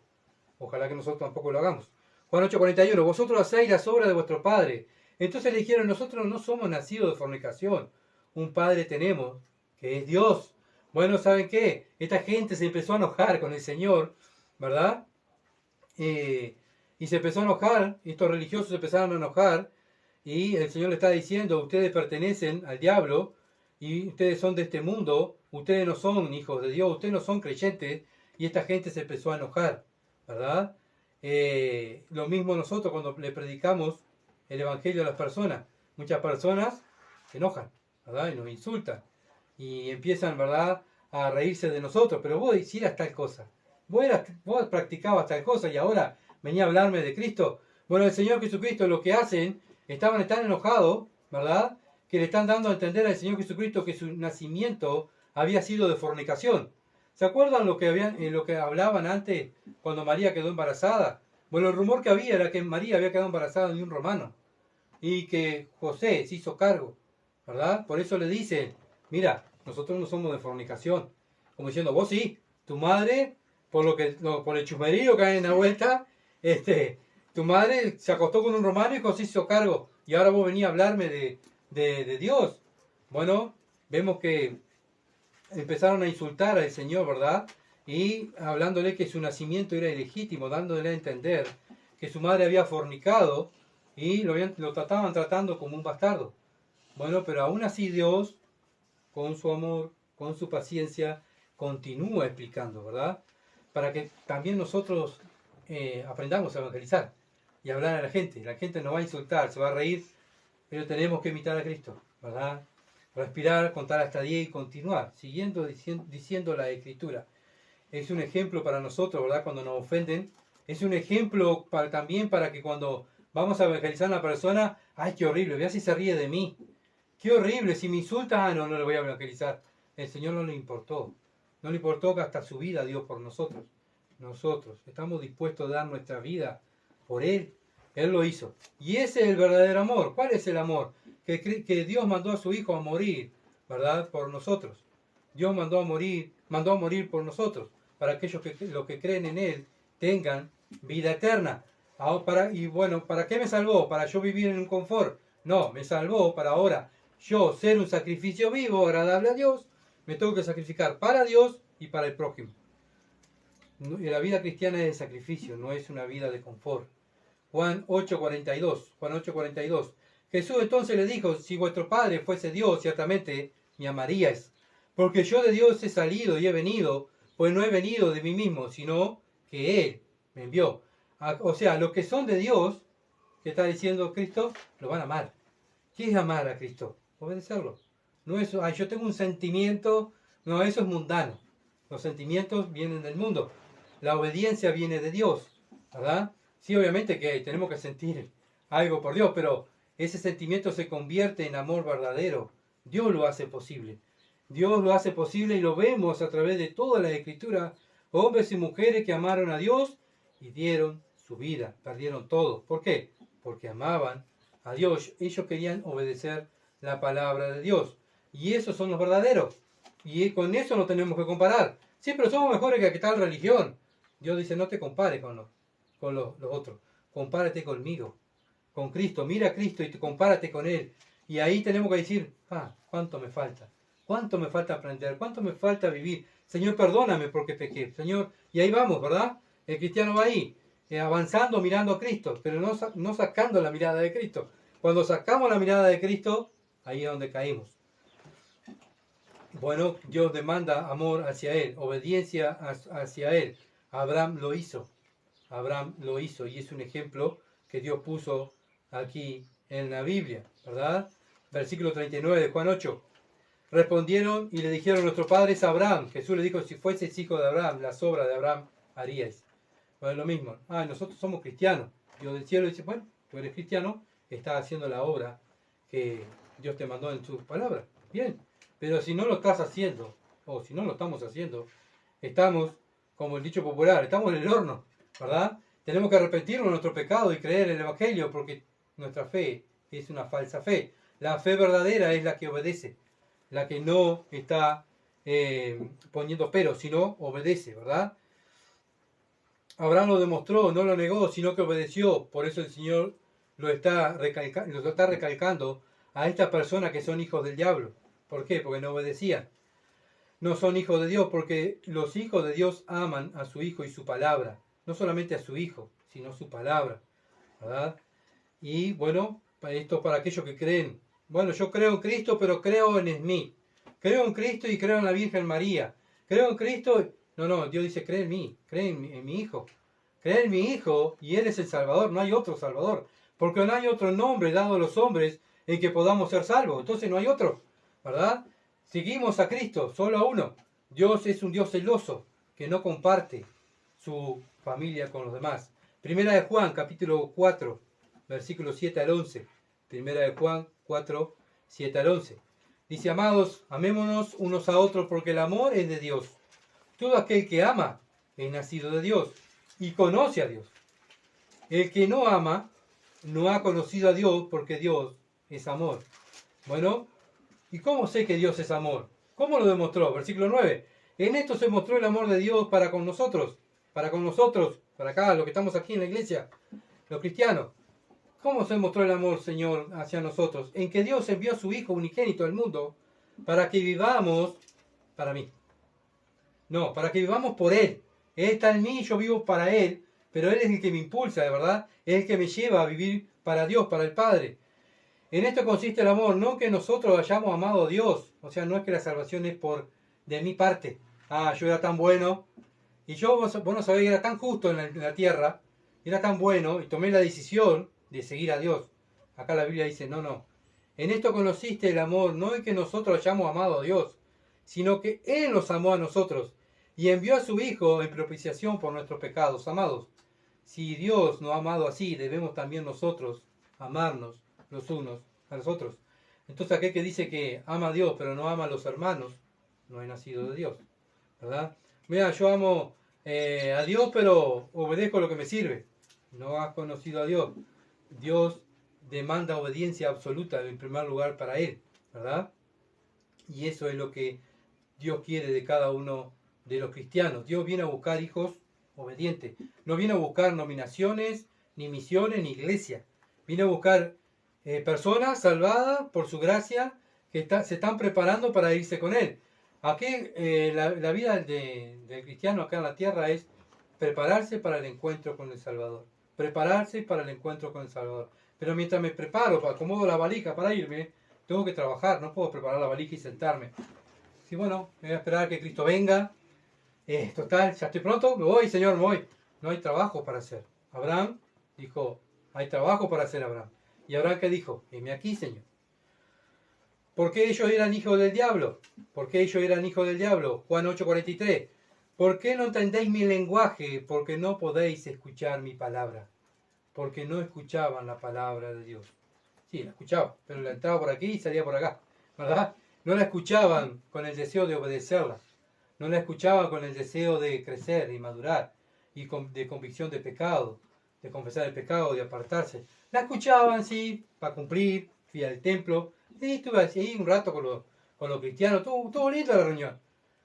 Ojalá que nosotros tampoco lo hagamos. Juan 8:41, vosotros hacéis las obras de vuestro Padre. Entonces le dijeron, nosotros no somos nacidos de fornicación, un Padre tenemos, que es Dios. Bueno, ¿saben qué? Esta gente se empezó a enojar con el Señor, ¿verdad? Y se empezó a enojar, estos religiosos se empezaron a enojar, y el Señor le está diciendo, ustedes pertenecen al diablo, y ustedes son de este mundo, ustedes no son hijos de Dios, ustedes no son creyentes, y esta gente se empezó a enojar, ¿verdad? Lo mismo nosotros cuando le predicamos el Evangelio a las personas. Muchas personas se enojan, ¿verdad? Y nos insultan. Y empiezan, ¿verdad?, a reírse de nosotros. Pero vos hicieras tal cosa. Vos practicabas tal cosa y ahora venía a hablarme de Cristo. Bueno, el Señor Jesucristo lo que hacen, estaban tan enojados, ¿verdad?, que le están dando a entender al Señor Jesucristo que su nacimiento había sido de fornicación. ¿Se acuerdan lo que hablaban antes cuando María quedó embarazada? Bueno, el rumor que había era que María había quedado embarazada de un romano y que José se hizo cargo, ¿verdad? Por eso le dicen, mira, nosotros no somos de fornicación. Como diciendo, vos sí, tu madre, por el chusmerío que hay en la vuelta, tu madre se acostó con un romano y José se hizo cargo. Y ahora vos venís a hablarme de Dios. Bueno, vemos que empezaron a insultar al Señor, ¿verdad? Y hablándole que su nacimiento era ilegítimo, dándole a entender que su madre había fornicado y lo estaban tratando como un bastardo. Bueno, pero aún así Dios, con su amor, con su paciencia, continúa explicando, ¿verdad? Para que también nosotros aprendamos a evangelizar y hablar a la gente. La gente nos va a insultar, se va a reír, pero tenemos que imitar a Cristo, ¿verdad? Respirar, contar hasta 10 y continuar, siguiendo diciendo la Escritura. Es un ejemplo para nosotros, ¿verdad? Cuando nos ofenden. Es un ejemplo también para que cuando vamos a evangelizar a una persona, ¡ay, qué horrible! Vea si se ríe de mí. ¡Qué horrible! Si me insulta, no le voy a evangelizar. El Señor no le importó. No le importó que hasta su vida dio por nosotros. Nosotros estamos dispuestos a dar nuestra vida por Él. Él lo hizo. Y ese es el verdadero amor. ¿Cuál es el amor? Que Dios mandó a su Hijo a morir, ¿verdad? Por nosotros. Dios mandó a morir por nosotros, para aquellos los que creen en Él tengan vida eterna. Y bueno, ¿para qué me salvó? ¿Para yo vivir en un confort? No, me salvó para ahora yo ser un sacrificio vivo, agradable a Dios. Me tengo que sacrificar para Dios y para el prójimo. La vida cristiana es de sacrificio, no es una vida de confort. Juan 8:42. Jesús entonces le dijo, si vuestro Padre fuese Dios, ciertamente me amaríais, porque yo de Dios he salido y he venido, pues no he venido de mí mismo, sino que Él me envió. O sea, los que son de Dios, que está diciendo Cristo, lo van a amar. ¿Qué es amar a Cristo? Obedecerlo. No es, yo tengo un sentimiento, no, eso es mundano. Los sentimientos vienen del mundo. La obediencia viene de Dios, ¿verdad? Sí, obviamente que tenemos que sentir algo por Dios, pero ese sentimiento se convierte en amor verdadero. Dios lo hace posible. Dios lo hace posible y lo vemos a través de toda la Escritura. Hombres y mujeres que amaron a Dios y dieron su vida, perdieron todo. ¿Por qué? Porque amaban a Dios. Ellos querían obedecer la palabra de Dios. Y esos son los verdaderos. Y con eso no tenemos que comparar. Sí, pero somos mejores que tal religión. Dios dice, no te compares con los otros. Compárate conmigo, con Cristo. Mira a Cristo y compárate con Él. Y ahí tenemos que decir, ¿cuánto me falta? ¿Cuánto me falta aprender? ¿Cuánto me falta vivir? Señor, perdóname porque pequé. Señor, y ahí vamos, ¿verdad? El cristiano va ahí, avanzando, mirando a Cristo, pero no sacando la mirada de Cristo. Cuando sacamos la mirada de Cristo, ahí es donde caímos. Bueno, Dios demanda amor hacia Él, obediencia hacia Él. Abraham lo hizo. Abraham lo hizo y es un ejemplo que Dios puso aquí en la Biblia, ¿verdad? Versículo 39 de Juan 8. Respondieron y le dijeron, nuestro padre es Abraham. Jesús le dijo, si fueses hijo de Abraham, las obras de Abraham haríais. Bueno, es lo mismo. Nosotros somos cristianos. Dios del cielo dice, bueno, tú eres cristiano, estás haciendo la obra que Dios te mandó en sus palabras. Bien, pero si no lo estás haciendo, o si no lo estamos haciendo, estamos, como el dicho popular, estamos en el horno, ¿verdad? Tenemos que arrepentirnos de nuestro pecado y creer en el Evangelio, porque nuestra fe es una falsa fe. La fe verdadera es la que obedece, la que no está poniendo pero, sino obedece, ¿verdad? Abraham lo demostró, no lo negó, sino que obedeció. Por eso el Señor lo está recalcando a estas personas que son hijos del diablo. ¿Por qué? Porque no obedecían. No son hijos de Dios, porque los hijos de Dios aman a su Hijo y su palabra. No solamente a su Hijo, sino su palabra, ¿verdad? Y bueno, esto para aquellos que creen. Bueno, yo creo en Cristo, pero creo en Smith. Creo en Cristo y creo en la Virgen María. Creo en Cristo. No, Dios dice, cree en mí, cree en mi Hijo. Cree en mi Hijo y Él es el Salvador, no hay otro Salvador. Porque no hay otro nombre dado a los hombres en que podamos ser salvos. Entonces no hay otro, ¿verdad? Seguimos a Cristo, solo a uno. Dios es un Dios celoso, que no comparte su familia con los demás. Primera de Juan, capítulo 4, versículos 7 al 11. Primera de Juan 4, 7 al 11. Dice, amados, amémonos unos a otros porque el amor es de Dios. Todo aquel que ama es nacido de Dios y conoce a Dios. El que no ama no ha conocido a Dios porque Dios es amor. Bueno, ¿y cómo sé que Dios es amor? ¿Cómo lo demostró? Versículo 9. En esto se mostró el amor de Dios para con nosotros, para acá, los que estamos aquí en la iglesia, los cristianos. ¿Cómo se mostró el amor, Señor, hacia nosotros? En que Dios envió a su Hijo unigénito al mundo para que vivamos para mí. No, para que vivamos por Él. Él está en mí, yo vivo para Él, pero Él es el que me impulsa, de verdad. Es el que me lleva a vivir para Dios, para el Padre. En esto consiste el amor, no que nosotros hayamos amado a Dios. O sea, no es que la salvación es de mi parte. Yo era tan bueno. Y vos no sabéis, era tan justo en la tierra. Era tan bueno y tomé la decisión de seguir a Dios. Acá la Biblia dice, no. En esto conociste el amor, no en que nosotros hayamos amado a Dios, sino que Él nos amó a nosotros y envió a su Hijo en propiciación por nuestros pecados. Amados, si Dios nos ha amado así, debemos también nosotros amarnos los unos a los otros. Entonces aquel que dice que ama a Dios pero no ama a los hermanos, no es nacido de Dios, ¿verdad? Mira, yo amo a Dios pero obedezco lo que me sirve. No has conocido a Dios. Dios demanda obediencia absoluta en primer lugar para Él, ¿verdad? Y eso es lo que Dios quiere de cada uno de los cristianos. Dios viene a buscar hijos obedientes. No viene a buscar nominaciones, ni misiones, ni iglesia. Viene a buscar personas salvadas por su gracia que se están preparando para irse con Él. Aquí la vida del cristiano acá en la tierra es prepararse para el encuentro con el Salvador. Prepararse para el encuentro con el Salvador. Pero mientras me preparo, acomodo la valija para irme, tengo que trabajar, no puedo preparar la valija y sentarme. Sí, bueno, me voy a esperar a que Cristo venga. Total, ya estoy pronto, me voy, Señor, me voy. No hay trabajo para hacer. Abraham dijo, hay trabajo para hacer, Abraham. ¿Y Abraham qué dijo? Heme aquí, Señor. ¿Por qué ellos eran hijos del diablo? ¿Por qué ellos eran hijos del diablo? Juan 8:43. ¿Por qué no entendéis mi lenguaje? Porque no podéis escuchar mi palabra. Porque no escuchaban la palabra de Dios. Sí, la escuchaban, pero la entraba por aquí y salía por acá, ¿verdad? No la escuchaban con el deseo de obedecerla. No la escuchaban con el deseo de crecer y madurar y de convicción de pecado. de confesar el pecado, de apartarse. La escuchaban, sí, para cumplir, fui al templo, y estuve ahí un rato con los cristianos, todo bonito la reunión.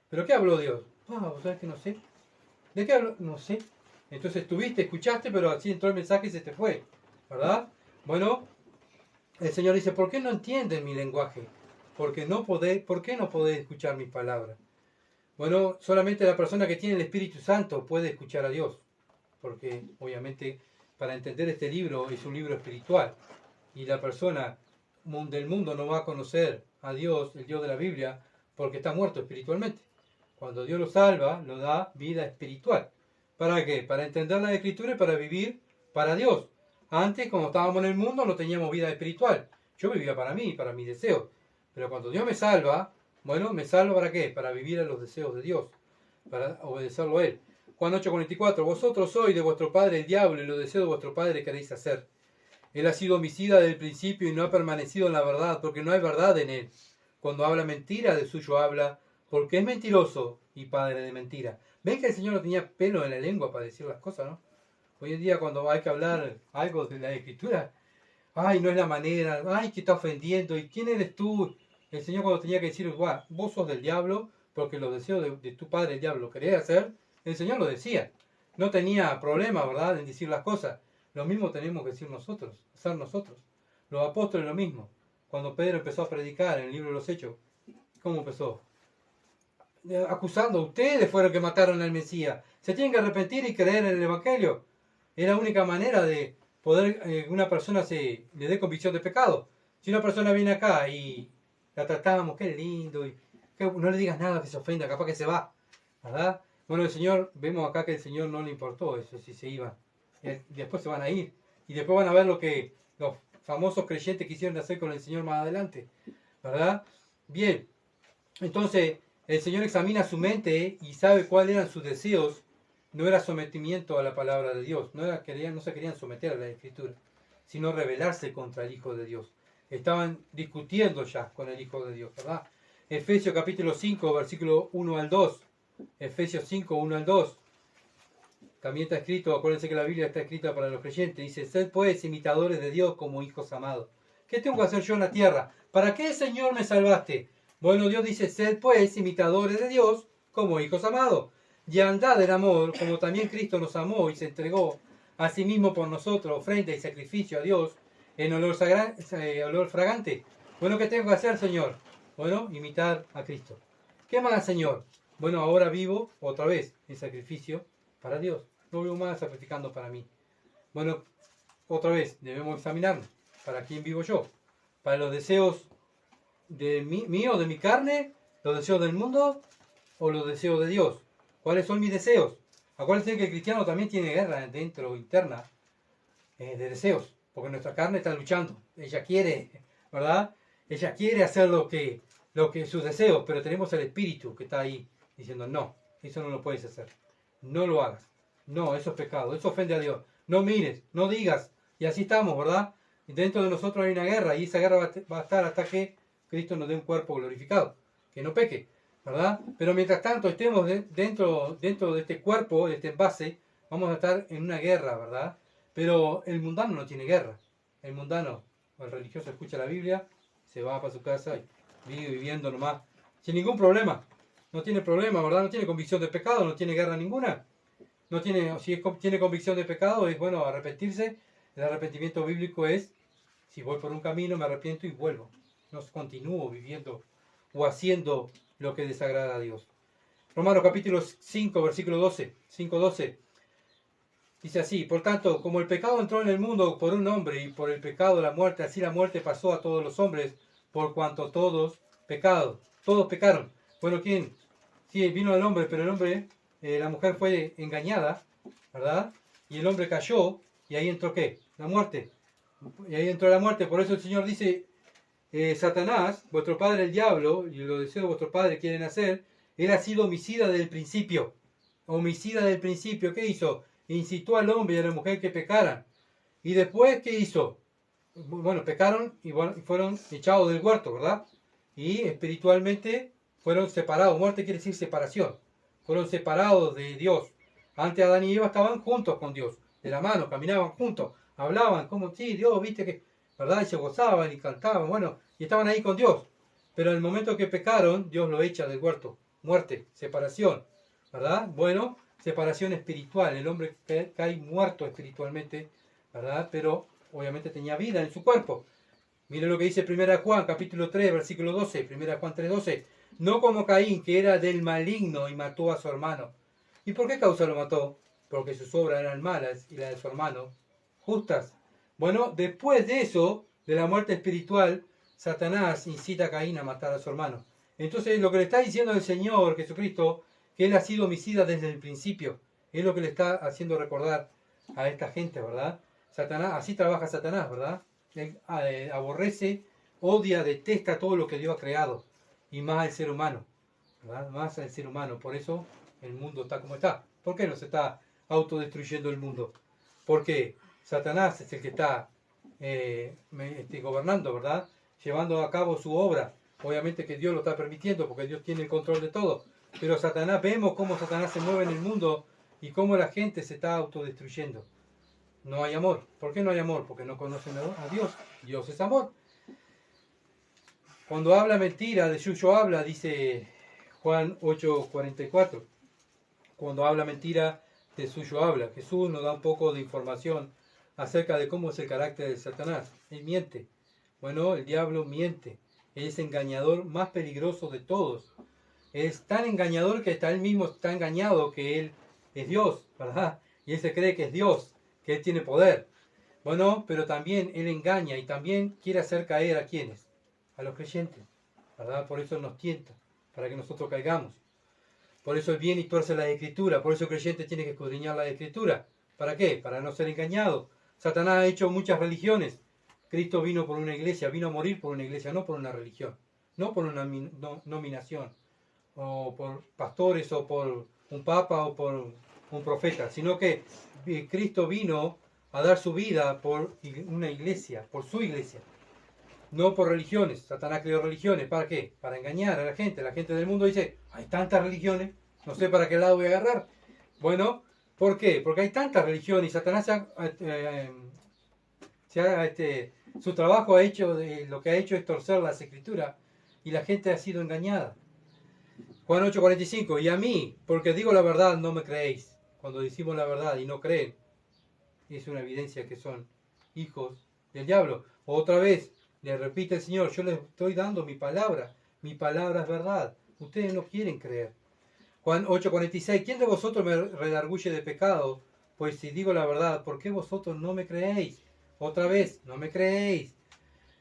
¿Pero qué habló Dios? ¿Vos sabés que no sé? ¿De qué habló? No sé. Entonces estuviste, escuchaste, pero así entró el mensaje y se te fue, ¿verdad? Bueno, el Señor dice, ¿por qué no entienden mi lenguaje? ¿Por qué no podéis escuchar mis palabras? Bueno, solamente la persona que tiene el Espíritu Santo puede escuchar a Dios, porque obviamente para entender este libro es un libro espiritual y la persona del mundo no va a conocer a Dios, el Dios de la Biblia, porque está muerto espiritualmente. Cuando Dios lo salva, lo da vida espiritual. ¿Para qué? Para entender la Escritura y para vivir para Dios. Antes, cuando estábamos en el mundo, no teníamos vida espiritual. Yo vivía para mí, para mis deseos. Pero cuando Dios me salva, bueno, ¿me salva para qué? Para vivir a los deseos de Dios, para obedecerlo a Él. Juan 8:44, vosotros sois de vuestro padre el diablo y los deseos de vuestro padre queréis hacer. Él ha sido homicida desde el principio y no ha permanecido en la verdad, porque no hay verdad en él. Cuando habla mentira, de suyo habla, porque es mentiroso y padre de mentira. ¿Ven que el Señor no tenía pelo en la lengua para decir las cosas, no? Hoy en día cuando hay que hablar algo de la Escritura, ay, no es la manera, ay, que está ofendiendo, ¿y quién eres tú? El Señor cuando tenía que decir, vos sos del diablo, porque los deseos de tu padre el diablo lo querés hacer, el Señor lo decía. No tenía problema, ¿verdad?, en decir las cosas. Lo mismo tenemos que decir nosotros, hacer nosotros. Los apóstoles lo mismo. Cuando Pedro empezó a predicar en el libro de los Hechos, ¿cómo empezó? Acusando, ustedes fueron los que mataron al Mesías. Se tienen que arrepentir y creer en el Evangelio. Es la única manera de poder que una persona le dé convicción de pecado. Si una persona viene acá y la tratamos, qué lindo, y no le digas nada que se ofenda, capaz que se va, ¿verdad? Bueno, el Señor, vemos acá que el Señor no le importó eso, si se iban. Y después se van a ir. Y después van a ver lo que los famosos creyentes quisieron hacer con el Señor más adelante, ¿verdad? Bien, entonces el Señor examina su mente y sabe cuáles eran sus deseos. No era sometimiento a la palabra de Dios, no se querían someter a la Escritura, sino rebelarse contra el Hijo de Dios. Estaban discutiendo ya con el Hijo de Dios, ¿verdad? Efesios capítulo 5, versículo 1 al 2. Efesios 5, 1 al 2. También está escrito, acuérdense que la Biblia está escrita para los creyentes, dice, sed pues imitadores de Dios como hijos amados. ¿Qué tengo que hacer yo en la tierra? ¿Para qué, Señor, me salvaste? Bueno, Dios dice, sed pues imitadores de Dios como hijos amados. Y andad en amor, como también Cristo nos amó y se entregó a sí mismo por nosotros, ofrenda y sacrificio a Dios, en olor fragante. Bueno, ¿qué tengo que hacer, Señor? Bueno, imitar a Cristo. ¿Qué más, Señor? Bueno, ahora vivo otra vez en sacrificio para Dios. No vivo más sacrificando para mí. Bueno, otra vez, debemos examinarnos. ¿Para quién vivo yo? ¿Para los deseos de mío, de mi carne? ¿Los deseos del mundo? ¿O los deseos de Dios? ¿Cuáles son mis deseos? Acuérdense que el cristiano también tiene guerra dentro, interna, de deseos. Porque nuestra carne está luchando. Ella quiere, ¿verdad? Ella quiere hacer lo que sus deseos, pero tenemos el espíritu que está ahí diciendo, no, eso no lo puedes hacer. No lo hagas. No, eso es pecado. Eso ofende a Dios. No mires, no digas. Y así estamos, ¿verdad? Y dentro de nosotros hay una guerra y esa guerra va a estar hasta que Cristo nos dé un cuerpo glorificado. Que no peque, ¿verdad? Pero mientras tanto estemos dentro de este cuerpo, de este envase, vamos a estar en una guerra, ¿verdad? Pero el mundano no tiene guerra. El mundano, o el religioso, escucha la Biblia, se va para su casa y vive viviendo nomás, sin ningún problema. No tiene problema, ¿verdad? No tiene convicción de pecado, no tiene guerra ninguna. No tiene, si tiene convicción de pecado, es bueno arrepentirse. El arrepentimiento bíblico es, si voy por un camino, me arrepiento y vuelvo. No continúo viviendo o haciendo lo que desagrada a Dios. Romanos capítulo 5, versículo 12, 5:12. Dice así, por tanto, como el pecado entró en el mundo por un hombre y por el pecado la muerte, así la muerte pasó a todos los hombres, por cuanto todos pecaron. Bueno, ¿quién? Sí, vino el hombre, pero el hombre, la mujer fue engañada, ¿verdad? Y el hombre cayó, y ahí entró ¿qué? La muerte. Y ahí entró la muerte, por eso el Señor dice, Satanás, vuestro padre el diablo, y los deseos de vuestro padre quieren hacer, él ha sido homicida desde el principio. Homicida del principio, ¿qué hizo? Incitó al hombre y a la mujer que pecaran. Y después, ¿qué hizo? Bueno, pecaron y fueron echados del huerto, ¿verdad? Y espiritualmente fueron separados. Muerte quiere decir separación. Fueron separados de Dios. Antes Adán y Eva estaban juntos con Dios. de la mano, caminaban juntos, hablaban, como, sí, Dios, viste que, ¿verdad? Y se gozaban y cantaban, bueno, y estaban ahí con Dios. Pero en el momento que pecaron, Dios lo echa del huerto, muerte, separación, ¿verdad? Bueno, separación espiritual, el hombre cae muerto espiritualmente, ¿verdad? Pero obviamente tenía vida en su cuerpo. Mire lo que dice 1 Juan, capítulo 3, versículo 12, 1 Juan 3:12. No como Caín, que era del maligno y mató a su hermano. ¿Y por qué causa lo mató? Porque sus obras eran malas y las de su hermano justas. Bueno, después de eso, de la muerte espiritual, Satanás incita a Caín a matar a su hermano. Entonces, lo que le está diciendo el Señor Jesucristo, que Él ha sido homicida desde el principio, es lo que le está haciendo recordar a esta gente, ¿verdad? Satanás, así trabaja Satanás, ¿verdad? Él aborrece, odia, detesta todo lo que Dios ha creado, y más al ser humano, ¿verdad? Más al ser humano. Por eso el mundo está como está. ¿Por qué no se está autodestruyendo el mundo? Porque Satanás es el que está gobernando, ¿verdad? Llevando a cabo su obra. Obviamente que Dios lo está permitiendo porque Dios tiene el control de todo. Pero Satanás, vemos cómo Satanás se mueve en el mundo y cómo la gente se está autodestruyendo. No hay amor. ¿Por qué no hay amor? Porque no conocen a Dios. Dios es amor. Cuando habla mentira, de suyo habla, dice Juan 8:44. Cuando habla mentira, de suyo habla. Jesús nos da un poco de información acerca de cómo es el carácter de Satanás. Él miente. Bueno, el diablo miente. Él es engañador más peligroso de todos. Es tan engañador que hasta él mismo está engañado que él es Dios, ¿verdad? Y él se cree que es Dios, que él tiene poder. Bueno, pero también él engaña y también quiere hacer caer a quienes, a los creyentes, ¿verdad? Por eso nos tienta, para que nosotros caigamos. Por eso él viene y tuerce la escritura, por eso el creyente tiene que escudriñar la escritura. ¿Para qué? Para no ser engañado. Satanás ha hecho muchas religiones. Cristo vino por una iglesia, vino a morir por una iglesia, no por una religión, no por una nominación, o por pastores, o por un papa, o por un profeta, sino que Cristo vino a dar su vida por una iglesia, por su iglesia, no por religiones. Satanás creó religiones, ¿para qué? Para engañar a la gente. La gente del mundo dice, hay tantas religiones, no sé para qué lado voy a agarrar. Bueno, ¿por qué? Porque hay tantas religiones y Satanás su trabajo ha hecho, lo que ha hecho es torcer las escrituras y la gente ha sido engañada. Juan 8:45, y a mí, porque digo la verdad, no me creéis. Cuando decimos la verdad y no creen, es una evidencia que son hijos del diablo. Otra vez, le repite el Señor, yo les estoy dando mi palabra es verdad. Ustedes no quieren creer. Juan 8:46, ¿quién de vosotros me redarguye de pecado? Pues si digo la verdad, ¿por qué vosotros no me creéis? Otra vez, no me creéis.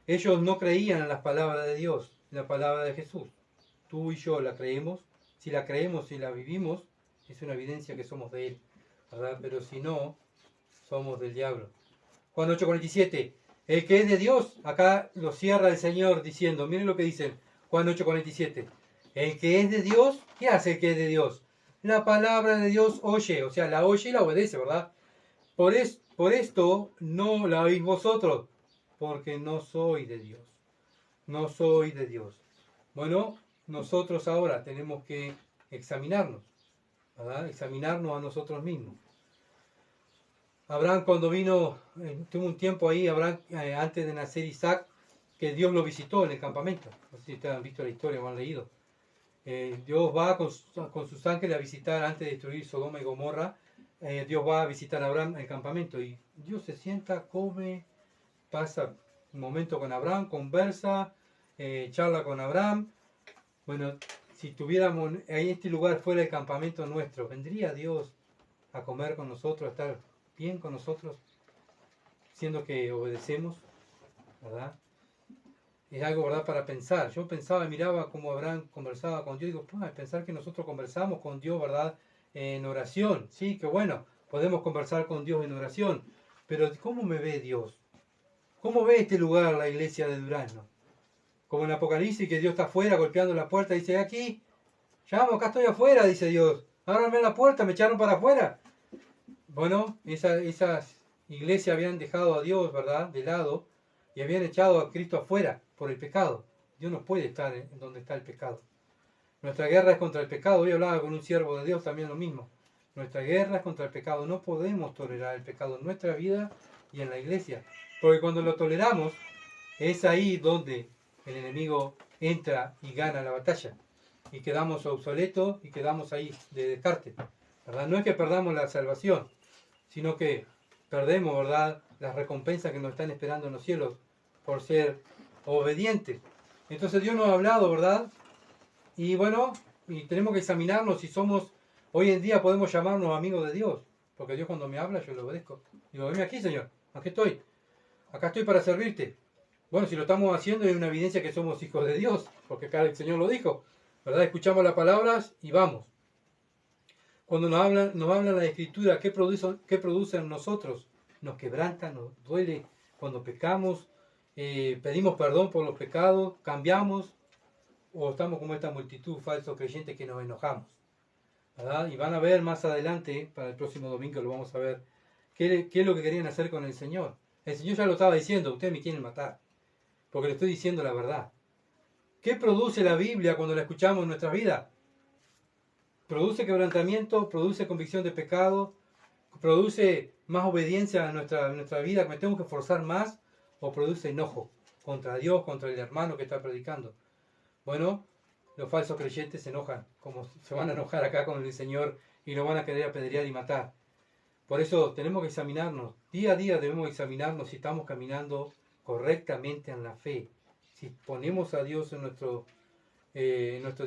Ellos no creían en las palabras de Dios, en la palabra de Jesús. Tú y yo la creemos. Si la creemos y la vivimos, es una evidencia que somos de Él, ¿verdad? Pero si no, somos del diablo. Juan 8:47, el que es de Dios, acá lo cierra el Señor diciendo, miren lo que dice Juan 8:47, el que es de Dios, ¿qué hace el que es de Dios? La palabra de Dios oye, o sea, la oye y la obedece, ¿verdad? Por esto no la oís vosotros, porque no soy de Dios. No soy de Dios. Bueno, nosotros ahora tenemos que examinarnos, ¿verdad? Examinarnos a nosotros mismos. Abraham cuando vino, tuvo un tiempo ahí, Abraham, antes de nacer Isaac, que Dios lo visitó en el campamento. No sé si ustedes han visto la historia o han leído. Dios va con sus ángeles a visitar, antes de destruir Sodoma y Gomorra, Dios va a visitar a Abraham en el campamento. Y Dios se sienta, come, pasa un momento con Abraham, conversa, charla con Abraham. Bueno, si tuviéramos en este lugar fuera el campamento nuestro, ¿vendría Dios a comer con nosotros, a estar bien con nosotros, siendo que obedecemos, ¿verdad? Es algo, ¿verdad?, para pensar. Yo pensaba, miraba cómo Abraham conversaba con Dios, y digo, pensar que nosotros conversamos con Dios, ¿verdad?, en oración. Sí, que bueno, podemos conversar con Dios en oración, pero ¿cómo me ve Dios? ¿Cómo ve este lugar la iglesia de Durazno? Como en Apocalipsis, que Dios está afuera golpeando la puerta, dice, aquí, llamo, acá estoy afuera, dice Dios, ábranme la puerta, me echaron para afuera. Bueno, esas iglesias habían dejado a Dios, ¿verdad?, de lado, y habían echado a Cristo afuera por el pecado. Dios no puede estar en donde está el pecado. Nuestra guerra es contra el pecado. Hoy hablaba con un siervo de Dios también lo mismo. Nuestra guerra es contra el pecado. No podemos tolerar el pecado en nuestra vida y en la iglesia. Porque cuando lo toleramos, es ahí donde el enemigo entra y gana la batalla. Y quedamos obsoletos y quedamos ahí de descarte. ¿Verdad? No es que perdamos la salvación, sino que perdemos, ¿verdad?, las recompensas que nos están esperando en los cielos por ser obedientes. Entonces Dios nos ha hablado, ¿verdad? Y bueno, y tenemos que examinarnos si somos, hoy en día podemos llamarnos amigos de Dios, porque Dios cuando me habla yo le obedezco. Digo, venme aquí, Señor, aquí estoy, acá estoy para servirte. Bueno, si lo estamos haciendo es una evidencia que somos hijos de Dios, porque acá el Señor lo dijo, ¿verdad? Escuchamos las palabras y vamos. Cuando nos habla la Escritura, ¿qué produce en nosotros? Nos quebranta, nos duele cuando pecamos, pedimos perdón por los pecados, cambiamos, o estamos como esta multitud falsos creyentes que nos enojamos, ¿verdad? Y van a ver más adelante, para el próximo domingo lo vamos a ver, qué es lo que querían hacer con el Señor. El Señor ya lo estaba diciendo, ustedes me quieren matar, porque le estoy diciendo la verdad. ¿Qué produce la Biblia cuando la escuchamos en nuestra vida? Produce quebrantamiento, produce convicción de pecado, produce más obediencia a nuestra vida, que me tengo que esforzar más, o produce enojo contra Dios, contra el hermano que está predicando. Bueno, los falsos creyentes se enojan, como se van a enojar acá con el Señor y lo van a querer apedrear y matar. Por eso tenemos que examinarnos, día a día debemos examinarnos si estamos caminando correctamente en la fe, si ponemos a Dios en nuestro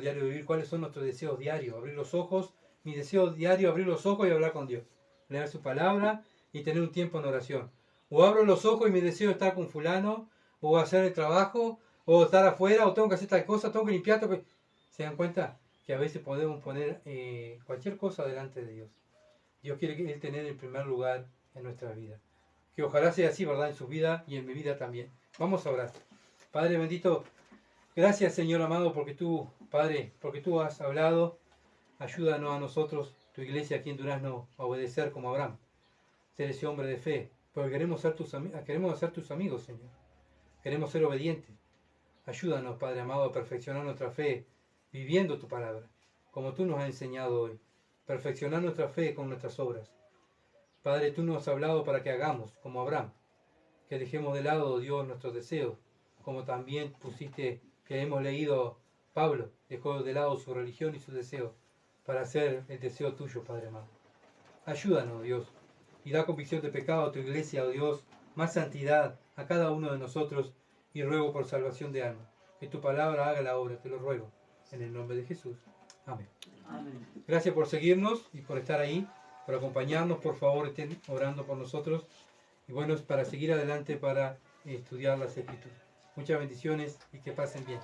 diario vivir, cuáles son nuestros deseos diarios, abrir los ojos, mi deseo diario, abrir los ojos y hablar con Dios, leer su palabra y tener un tiempo en oración. O abro los ojos y mi deseo es estar con fulano, o hacer el trabajo, o estar afuera, o tengo que hacer tal cosa, tengo que limpiar, ¿Se dan cuenta? Que a veces podemos poner cualquier cosa delante de Dios. Dios quiere que Él tener el primer lugar en nuestra vida. Que ojalá sea así, ¿verdad? En su vida y en mi vida también. Vamos a orar. Padre bendito, gracias, Señor amado, porque tú, Padre, porque tú has hablado. Ayúdanos a nosotros, tu iglesia aquí en Durazno, a obedecer como Abraham. Ser ese hombre de fe, porque queremos ser tus amigos, Señor. Queremos ser obedientes. Ayúdanos, Padre amado, a perfeccionar nuestra fe, viviendo tu palabra, como tú nos has enseñado hoy. Perfeccionar nuestra fe con nuestras obras. Padre, tú nos has hablado para que hagamos como Abraham, que dejemos de lado, Dios, nuestros deseos, como también pusiste, que hemos leído, Pablo dejó de lado su religión y sus deseos para hacer el deseo tuyo, Padre amado. Ayúdanos, Dios, y da convicción de pecado a tu iglesia, oh Dios, más santidad a cada uno de nosotros, y ruego por salvación de alma. Que tu palabra haga la obra, te lo ruego, en el nombre de Jesús. Amén. Amén. Gracias por seguirnos y por estar ahí, por acompañarnos. Por favor, estén orando por nosotros. Y bueno, es para seguir adelante, para estudiar las Escrituras. Muchas bendiciones y que pasen bien.